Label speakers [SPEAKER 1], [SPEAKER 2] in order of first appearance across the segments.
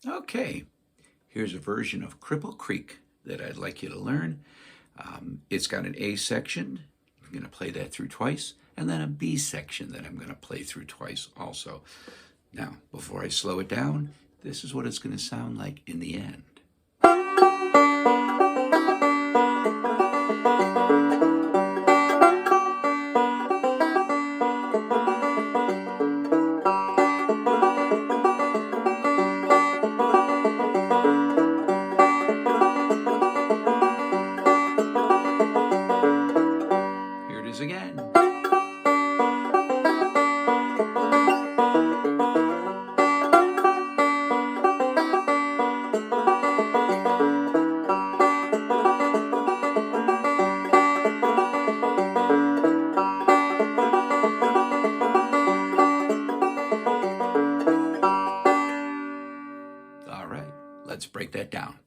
[SPEAKER 1] Okay, here's a version of Cripple Creek that I'd like you to learn. It's got an A section. I'm going to play that through twice, and then a B section that I'm going to play through twice also. Now, before I slow it down, this is what it's going to sound like in the end. Here it is again. All right, let's break that down.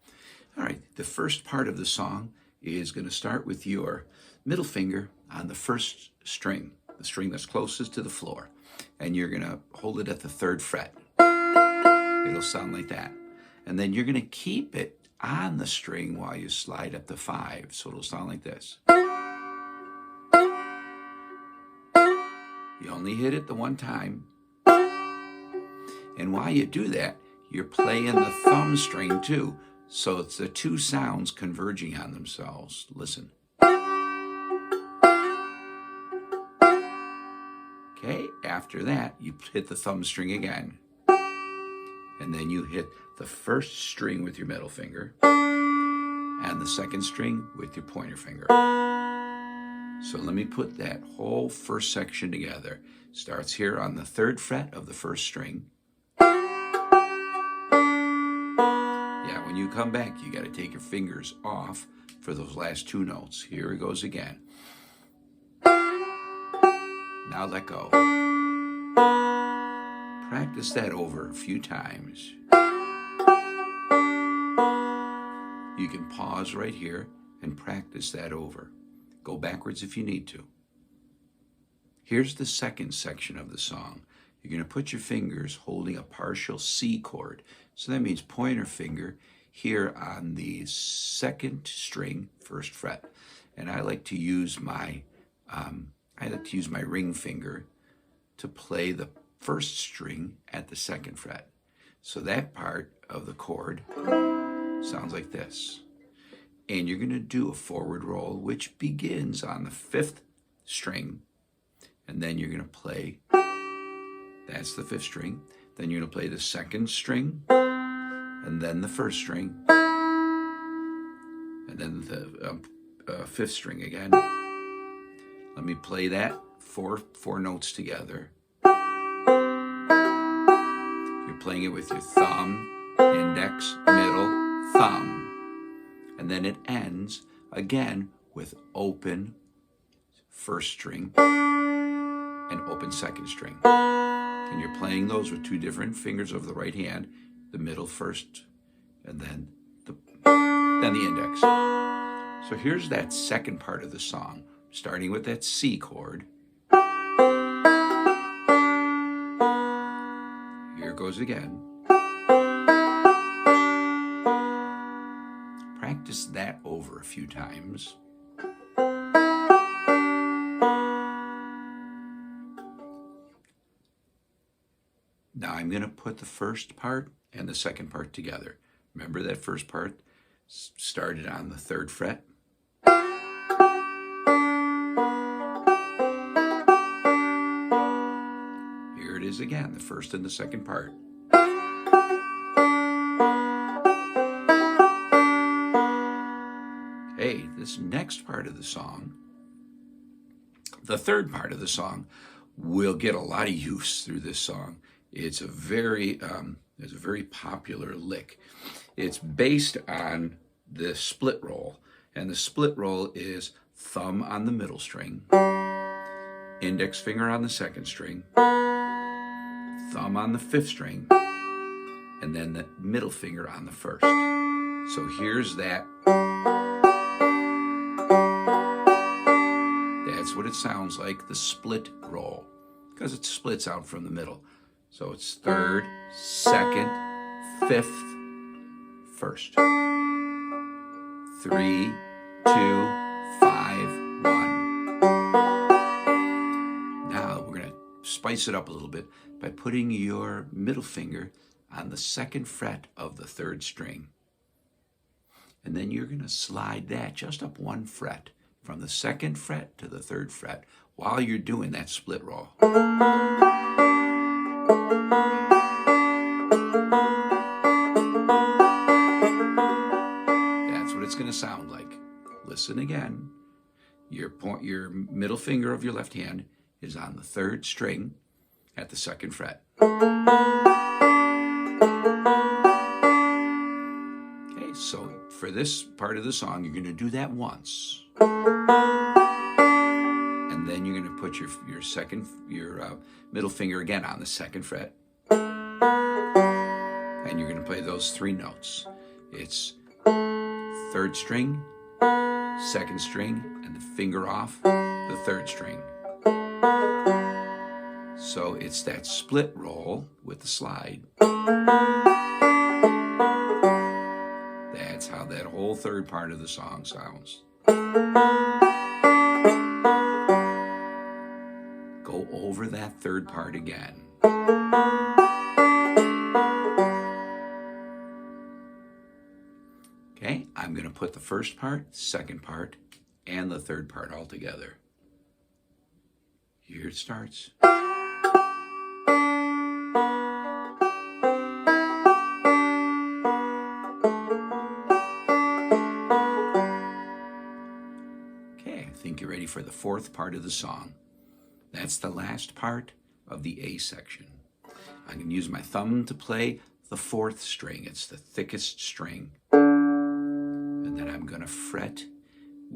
[SPEAKER 1] All right, the first part of the song is going to start with your middle finger on the first string, the string that's closest to the floor, and you're going to hold it at the 3rd fret. It'll sound like that. And then you're going to keep it on the string while you slide up the 5, so it'll sound like this. You only hit it the one time. And while you do that, you're playing the thumb string too. So it's the two sounds converging on themselves. Listen. Okay, after that, you hit the thumb string again. And then you hit the first string with your middle finger and the second string with your pointer finger. So let me put that whole first section together. Starts here on the 3rd fret of the first string. Yeah, when you come back, you got to take your fingers off for those last 2 notes. Here it goes again. Now let go. Practice that over a few times. You can pause right here and practice that over. Go backwards if you need to. Here's the second section of the song. You're going to put your fingers holding a partial C chord. So that means pointer finger here on the 2nd string, 1st fret. And I like to use my ring finger to play the 1st string at the 2nd fret. So that part of the chord sounds like this. And you're going to do a forward roll, which begins on the 5th string. And then you're going to play, that's the 5th string. Then you're going to play the 2nd string, and then the 1st string, and then the 5th string again. Let me play that four notes together. You're playing it with your thumb, index, middle, thumb. And then it ends again with open 1st string and open 2nd string. And you're playing those with 2 different fingers of the right hand, the middle first, and then the index. So here's that second part of the song, starting with that C chord. Here it goes again. Practice that over a few times. Now I'm going to put the first part and the second part together. Remember that first part started on the 3rd fret. Here it is again, the first and the second part. Hey, this next part of the song, the 3rd part of the song, will get a lot of use through this song. It's a very popular lick. It's based on the split roll, and the split roll is thumb on the middle string, index finger on the 2nd string, thumb on the 5th string, and then the middle finger on the 1st. So here's that. That's what it sounds like, the split roll, because it splits out from the middle. So it's 3rd, 2nd, fifth, first. 3, 2, 5, 1. Now we're going to spice it up a little bit by putting your middle finger on the 2nd fret of the 3rd string. And then you're going to slide that just up 1 fret from the 2nd fret to the 3rd fret while you're doing that split roll. That's what it's going to sound like. Listen again. Your middle finger of your left hand is on the 3rd string at the 2nd fret. Okay, so for this part of the song, you're going to do that once. And then you're going to put your middle finger again on the 2nd fret. And you're going to play those 3 notes. It's 3rd string, 2nd string, and the finger off the 3rd string. So it's that split roll with the slide. That's how that whole 3rd part of the song sounds. Go over that 3rd part again. Okay, I'm going to put the 1st part, 2nd part, and the 3rd part all together. Here it starts. Okay, I think you're ready for the 4th part of the song. That's the last part of the A section. I'm going to use my thumb to play the 4th string. It's the thickest string. And then I'm going to fret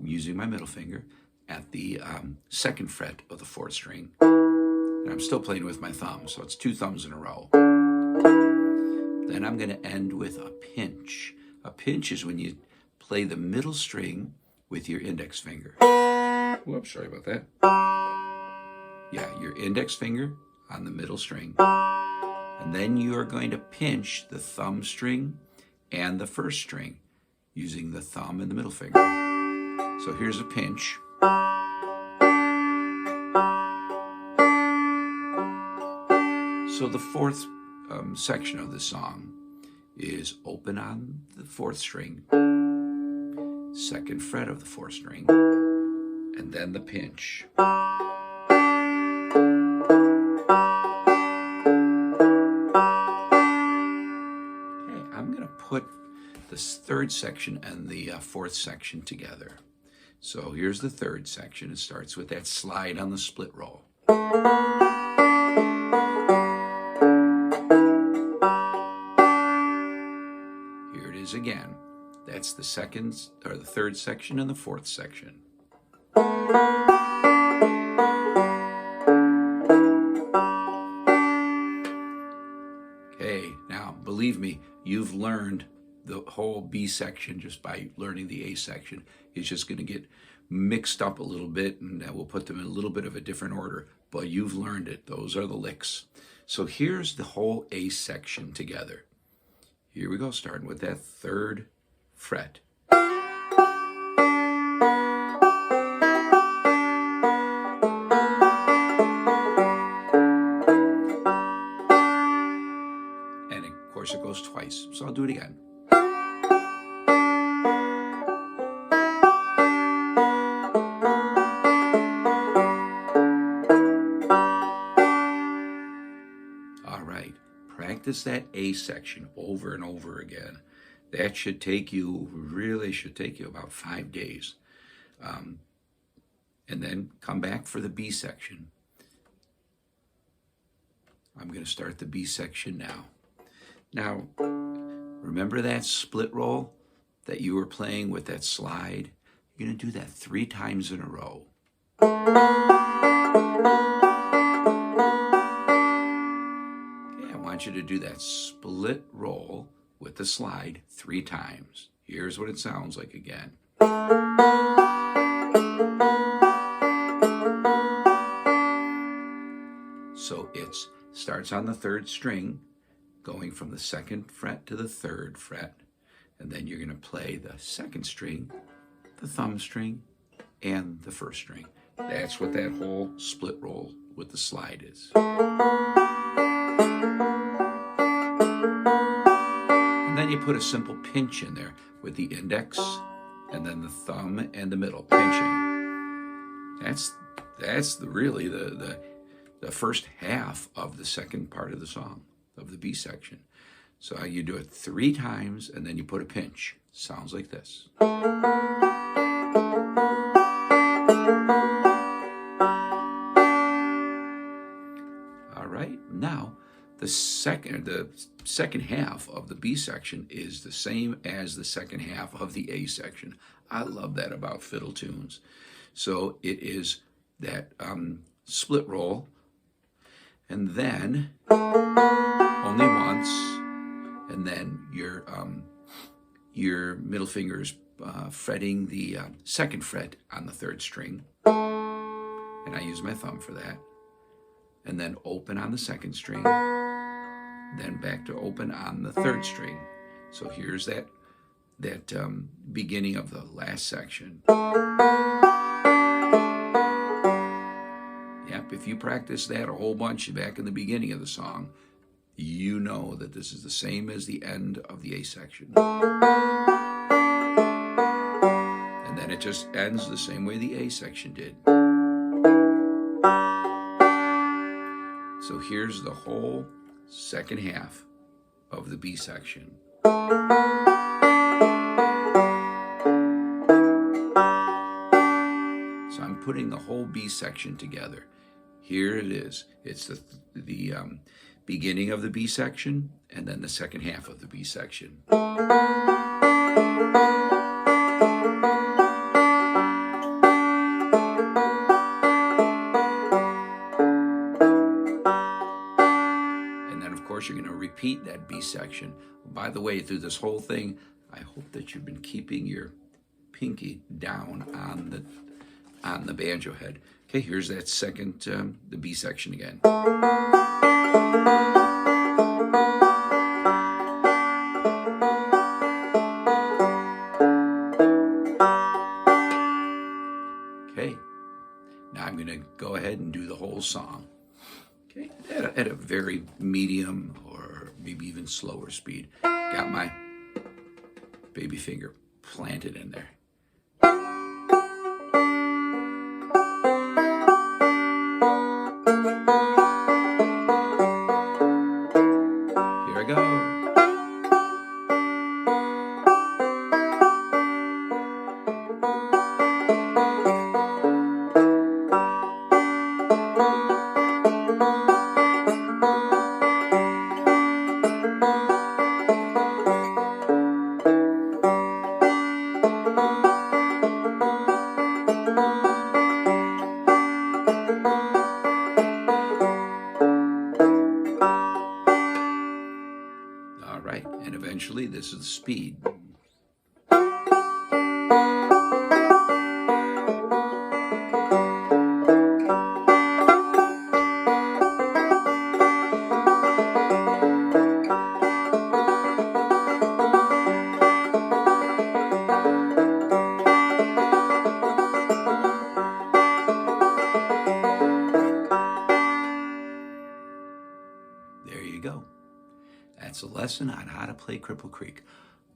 [SPEAKER 1] using my middle finger at the 2nd fret of the 4th string. And I'm still playing with my thumb, so it's 2 thumbs in a row. Then I'm going to end with a pinch. A pinch is when you play the middle string with your index finger. Whoops, sorry about that. Yeah, your index finger on the middle string. And then you are going to pinch the thumb string and the 1st string using the thumb and the middle finger. So here's a pinch. So the 4th section of the song is open on the 4th string, 2nd fret of the 4th string, and then the pinch. Okay, I'm going to put this 3rd section and the 4th section together. So here's the 3rd section. It starts with that slide on the split roll. Here it is again. That's the 2nd or the 3rd section and the 4th section. Okay, now believe me, you've learned the whole B section just by learning the A section. It's just going to get mixed up a little bit, and we'll put them in a little bit of a different order, but you've learned it. Those are the licks. So here's the whole A section together. Here we go, starting with that 3rd fret. And of course it goes twice, so I'll do it again. Practice that A section over and over again. That should take you, really should take you about 5 days. And then come back for the B section. I'm going to start the B section now. Now, remember that split roll that you were playing with that slide? You're going to do that 3 times in a row. I want you to do that split roll with the slide 3 times. Here's what it sounds like again. So it starts on the 3rd string, going from the 2nd fret to the 3rd fret, and then you're going to play the 2nd string, the thumb string, and the 1st string. That's what that whole split roll with the slide is. And then you put a simple pinch in there with the index and then the thumb and the middle pinching. That's really the first half of the second part of the song, of the B section. So you do it 3 times and then you put a pinch. Sounds like this. All right, now the second half of the B section is the same as the second half of the A section. I love that about fiddle tunes. So it is that split roll, and then only once, and then your middle finger's fretting the 2nd fret on the 3rd string, and I use my thumb for that, and then open on the 2nd string, then back to open on the 3rd string. So here's that beginning of the last section. Yep, if you practice that a whole bunch back in the beginning of the song, you know that this is the same as the end of the A section. And then it just ends the same way the A section did. So here's the whole second half of the B section. So I'm putting the whole B section together. Here it is. It's the beginning of the B section and then the second half of the B section. You're going to repeat that B section. By the way, through this whole thing, I hope that you've been keeping your pinky down on the banjo head. Okay, here's that second, the B section again. Okay, now I'm going to go ahead and do the whole song. Okay, at a very medium or maybe even slower speed. Got my baby finger planted in there. Here I go. All right, and eventually this is the speed. There you go. That's a lesson on how to play Cripple Creek.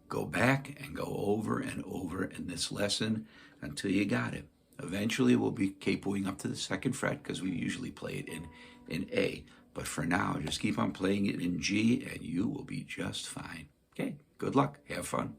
[SPEAKER 1] Go back and go over and over in this lesson until you got it. Eventually we'll be capoing up to the 2nd fret because we usually play it in A. But for now, just keep on playing it in G and you will be just fine. Okay, good luck. Have fun.